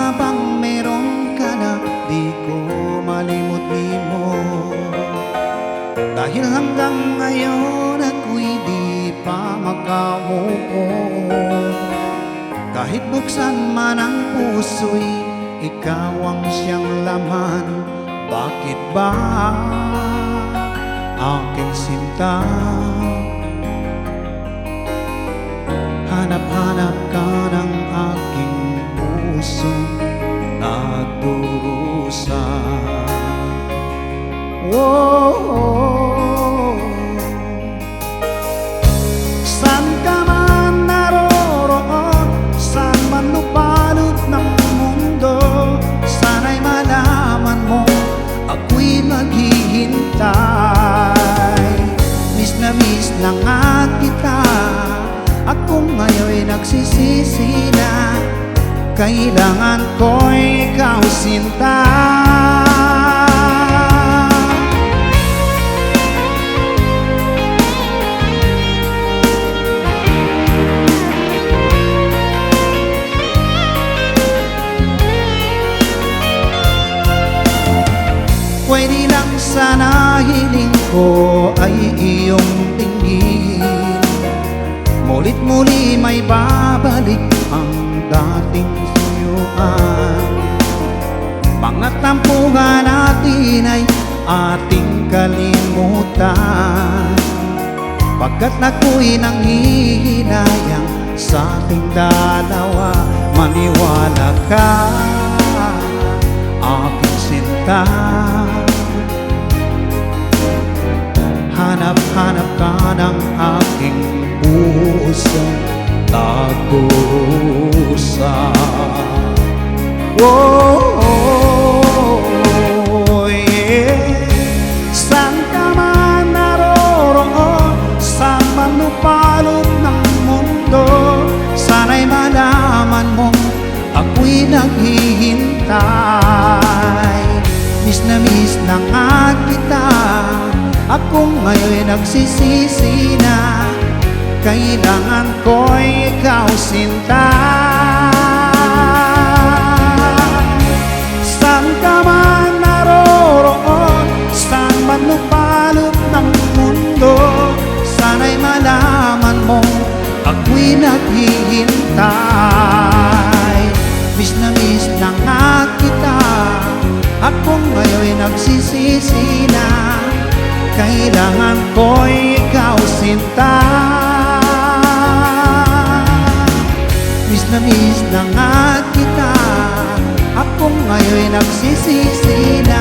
nga bang meron ka na di ko malimot-limot? Dahil hanggang ngayon ako'y di pa makamove on. Kahit buksan man ang puso'y ikaw ang siyang laman. Bakit ba aking sinta? Hanap-hanap ka ng aking puso nagdurusa. Whoa. San ka man naroroon, saan man lupalot ng mundo, sana'y malaman mo ako'y maghihintay. Miss na nga kita, ako ngayon'y nagsisisi na kailangan ko'y ikaw sinta. Pwede lang sana hiling ko ay iyong tingin. Mulit-muli may babalik ang dating suyuan. Mga tampuhan natin ay ating kalimutan. Pagkat ako'y nanghihinayang sa ating dalawa, maniwala ka, aking sinta. Hanap-hanap ka ng aking puso nagdurusa. Oh, yeah. Saan ka man naroroon, saan man lupalot ng mundo, sana'y malaman mo ako'y naghihintay. Miss na nga kita, ako ngayon'y nagsisisi na kailangan ko'y ikaw sinta. Saan ka man naroroon, saan man lupalot ng mundo, sana'y malaman mo ako'y naghihintay. Miss na nga kita, ako ngayon'y nagsisisi na kailangan ko'y ikaw sinta. Miss na nga kita, ako ngayon'y nagsisisi na